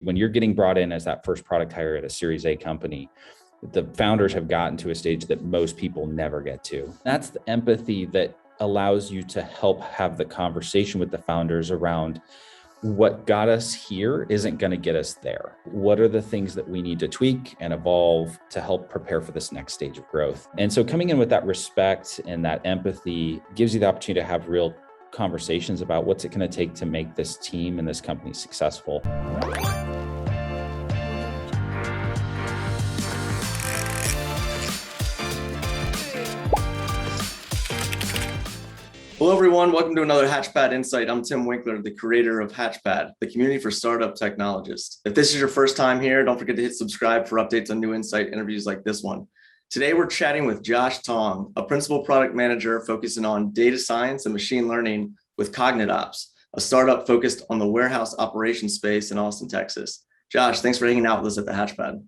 When you're getting brought in as that first product hire at a Series A company, the founders have gotten to a stage that most people never get to. That's the empathy that allows you to help have the conversation with the founders around what got us here isn't going to get us there. What are the things that we need to tweak and evolve to help prepare for this next stage of growth? And so coming in with that respect and that empathy gives you the opportunity to have real conversations about what's it going to take to make this team and this company successful. Hello, everyone. Welcome to another Hatchpad Insight. I'm Tim Winkler, the creator of Hatchpad, the community for startup technologists. If this is your first time here, don't forget to hit subscribe for updates on new insight interviews like this one. Today, we're chatting with Josh Tong, a principal product manager focusing on data science and machine learning with CognitOps, a startup focused on the warehouse operations space in Austin, Texas. Josh, thanks for hanging out with us at the Hatchpad.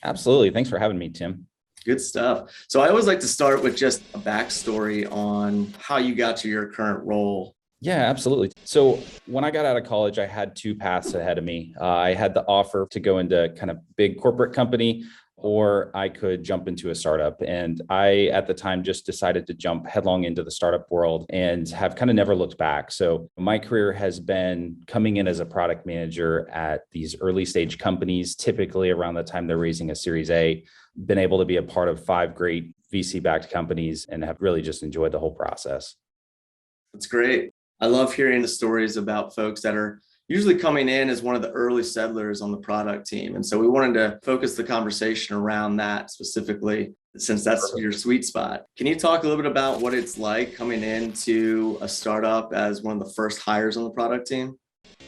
Absolutely. Thanks for having me, Tim. Good stuff. So I always like to start with just a backstory on how you got to your current role. Yeah, absolutely. So when I got out of college, I had two paths ahead of me. I had the offer to go into kind of big corporate company, or I could jump into a startup. And I, at the time, just decided to jump headlong into the startup world and have kind of never looked back. So my career has been coming in as a product manager at these early stage companies, typically around the time they're raising a Series A, been able to be a part of 5 great VC-backed companies and have really just enjoyed the whole process. That's great. I love hearing the stories about folks that are usually coming in as one of the early settlers on the product team. And so we wanted to focus the conversation around that specifically, since that's your sweet spot. Can you talk a little bit about what it's like coming into a startup as one of the first hires on the product team?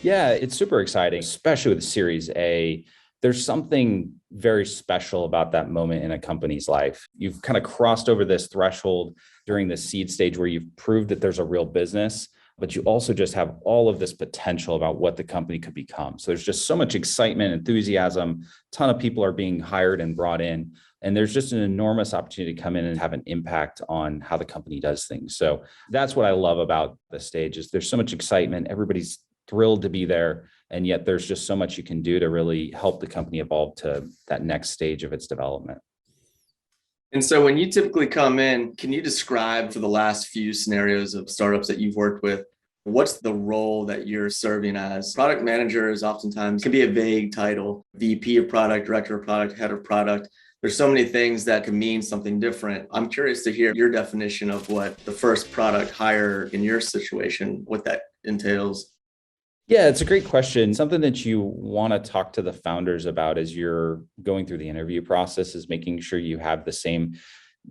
Yeah, it's super exciting, especially with Series A. There's something very special about that moment in a company's life. You've kind of crossed over this threshold during the seed stage where you've proved that there's a real business, but you also just have all of this potential about what the company could become. So there's just so much excitement, enthusiasm, a ton of people are being hired and brought in, and there's just an enormous opportunity to come in and have an impact on how the company does things. So that's what I love about the stage is there's so much excitement. Everybody's thrilled to be there. And yet there's just so much you can do to really help the company evolve to that next stage of its development. And so when you typically come in, can you describe for the last few scenarios of startups that you've worked with, what's the role that you're serving as? Product managers oftentimes can be a vague title, VP of product, director of product, head of product. There's so many things that can mean something different. I'm curious to hear your definition of what the first product hire in your situation, what that entails. Yeah, it's a great question. Something that you want to talk to the founders about as you're going through the interview process is making sure you have the same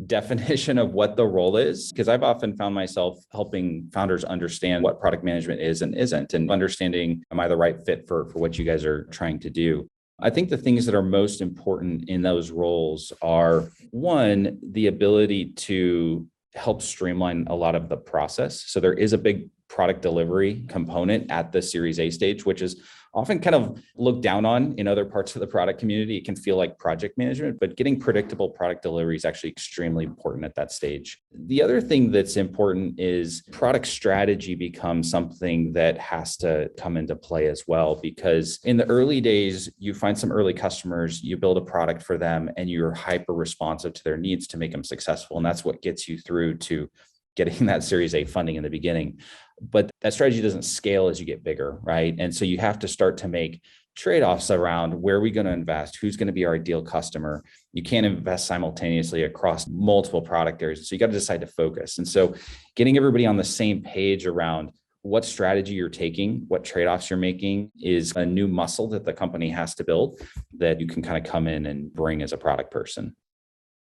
definition of what the role is. Because I've often found myself helping founders understand what product management is and isn't, and understanding, am I the right fit for what you guys are trying to do? I think the things that are most important in those roles are, one, the ability to help streamline a lot of the process. So there is a big product delivery component at the Series A stage, which is often kind of looked down on in other parts of the product community. It can feel like project management, but getting predictable product delivery is actually extremely important at that stage. The other thing that's important is product strategy becomes something that has to come into play as well, because in the early days, you find some early customers, you build a product for them, and you're hyper responsive to their needs to make them successful. And that's what gets you through to getting that Series A funding in the beginning. But that strategy doesn't scale as you get bigger, right? And so you have to start to make trade-offs around where are we going to invest, who's going to be our ideal customer. You can't invest simultaneously across multiple product areas. So you got to decide to focus. And so getting everybody on the same page around what strategy you're taking, what trade-offs you're making is a new muscle that the company has to build that you can kind of come in and bring as a product person.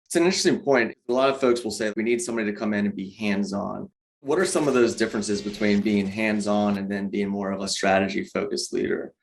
It's an interesting point. A lot of folks will say we need somebody to come in and be hands-on. What are some of those differences between being hands-on and then being more of a strategy-focused leader?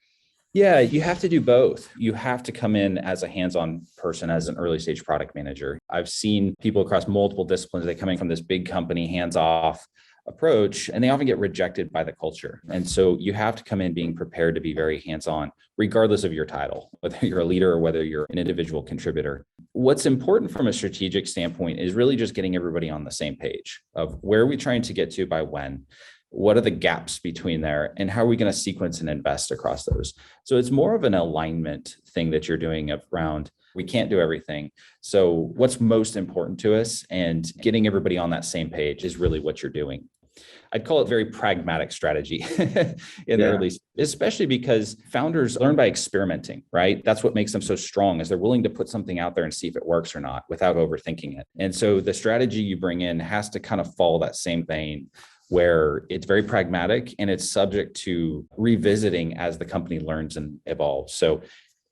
Yeah, you have to do both. You have to come in as a hands-on person, as an early stage product manager. I've seen people across multiple disciplines, they come in from this big company, hands-off approach, and they often get rejected by the culture. And so you have to come in being prepared to be very hands-on, regardless of your title, whether you're a leader or whether you're an individual contributor. What's important from a strategic standpoint is really just getting everybody on the same page of where are we trying to get to by when. What are the gaps between there? And how are we going to sequence and invest across those? So it's more of an alignment thing that you're doing around, we can't do everything. So what's most important to us, and getting everybody on that same page is really what you're doing. I'd call it very pragmatic strategy in the early, especially because founders learn by experimenting, right? That's what makes them so strong, is they're willing to put something out there and see if it works or not without overthinking it. And so the strategy you bring in has to kind of follow that same vein, where it's very pragmatic and it's subject to revisiting as the company learns and evolves. So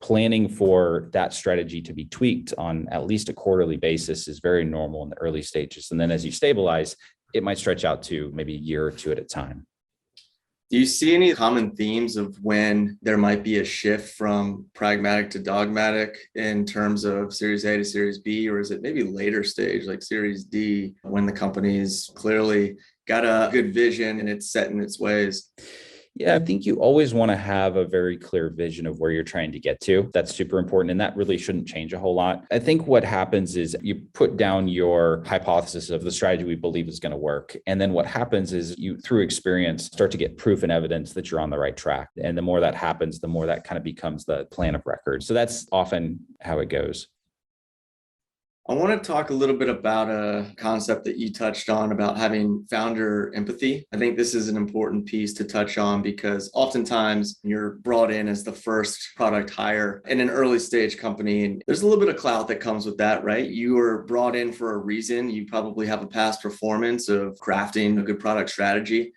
planning for that strategy to be tweaked on at least a quarterly basis is very normal in the early stages. And then as you stabilize, it might stretch out to maybe a year or two at a time. Do you see any common themes of when there might be a shift from pragmatic to dogmatic in terms of Series A to Series B, or is it maybe later stage like Series D when the company's clearly got a good vision and it's set in its ways? Yeah, I think you always want to have a very clear vision of where you're trying to get to. That's super important. And that really shouldn't change a whole lot. I think what happens is you put down your hypothesis of the strategy we believe is going to work. And then what happens is you, through experience, start to get proof and evidence that you're on the right track. And the more that happens, the more that kind of becomes the plan of record. So that's often how it goes. I want to talk a little bit about a concept that you touched on about having founder empathy. I think this is an important piece to touch on because oftentimes you're brought in as the first product hire in an early stage company, and there's a little bit of clout that comes with that, right? You were brought in for a reason. You probably have a past performance of crafting a good product strategy.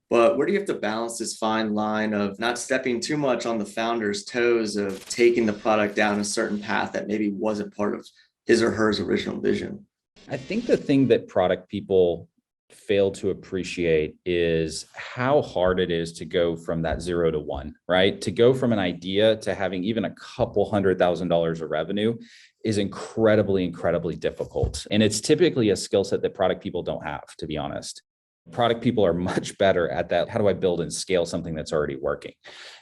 But where do you have to balance this fine line of not stepping too much on the founder's toes of taking the product down a certain path that maybe wasn't part of his or her original vision? I think the thing that product people fail to appreciate is how hard it is to go from that 0 to 1, right? To go from an idea to having even a couple $100,000 of revenue is incredibly, incredibly difficult. And it's typically a skill set that product people don't have, to be honest. Product people are much better at that. How do I build and scale something that's already working?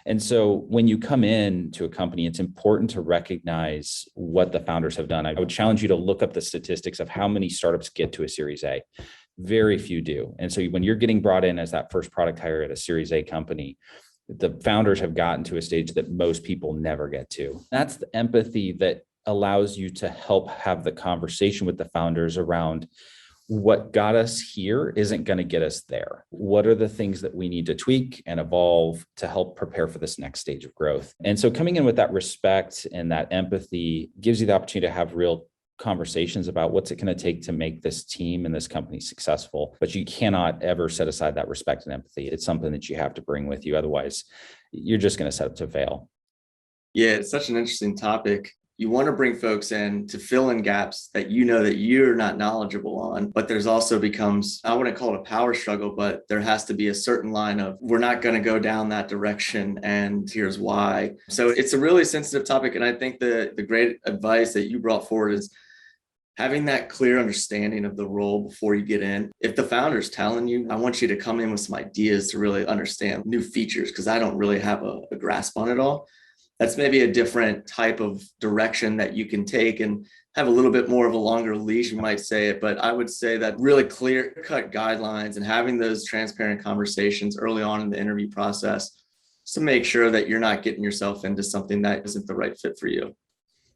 And so when you come in to a company, it's important to recognize what the founders have done. I would challenge you to look up the statistics of how many startups get to a Series A. Very few do. And so when you're getting brought in as that first product hire at a Series A company, the founders have gotten to a stage that most people never get to. That's the empathy that allows you to help have the conversation with the founders around what got us here isn't going to get us there. What are the things that we need to tweak and evolve to help prepare for this next stage of growth? And so coming in with that respect and that empathy gives you the opportunity to have real conversations about what's it going to take to make this team and this company successful. But you cannot ever set aside that respect and empathy. It's something that you have to bring with you. Otherwise, you're just going to set up to fail. Yeah, it's such an interesting topic. You want to bring folks in to fill in gaps that you know that you're not knowledgeable on, but there's also becomes, I wouldn't call it a power struggle, but there has to be a certain line of, we're not going to go down that direction and here's why. So it's a really sensitive topic. And I think the great advice that you brought forward is having that clear understanding of the role before you get in. If the founder's telling you, I want you to come in with some ideas to really understand new features because I don't really have a grasp on it all. That's maybe a different type of direction that you can take and have a little bit more of a longer leash, you might say it. But I would say that really clear-cut guidelines and having those transparent conversations early on in the interview process to make sure that you're not getting yourself into something that isn't the right fit for you.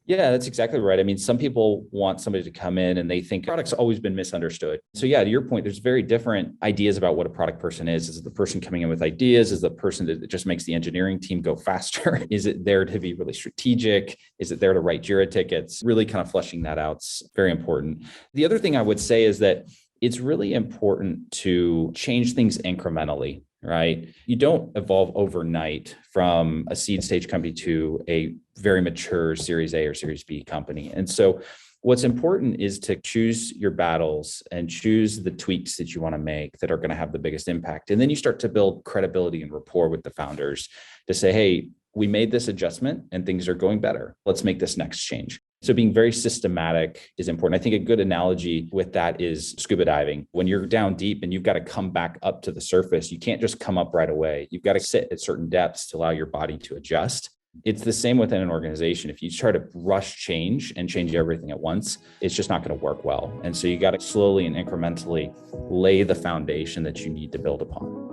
Yeah, that's exactly right. I mean, some people want somebody to come in and they think product's always been misunderstood. So yeah, to your point, there's very different ideas about what a product person is. Is it the person coming in with ideas? Is the person that just makes the engineering team go faster? Is it there to be really strategic? Is it there to write Jira tickets? Really kind of fleshing that out's very important. The other thing I would say is that it's really important to change things incrementally, right? You don't evolve overnight from a seed stage company to a very mature Series A or Series B company. And so what's important is to choose your battles and choose the tweaks that you want to make that are going to have the biggest impact. And then you start to build credibility and rapport with the founders to say, hey, we made this adjustment and things are going better. Let's make this next change. So being very systematic is important. I think a good analogy with that is scuba diving. When you're down deep and you've got to come back up to the surface, you can't just come up right away. You've got to sit at certain depths to allow your body to adjust. It's the same within an organization. If you try to rush change and change everything at once, it's just not going to work well. And so you got to slowly and incrementally lay the foundation that you need to build upon.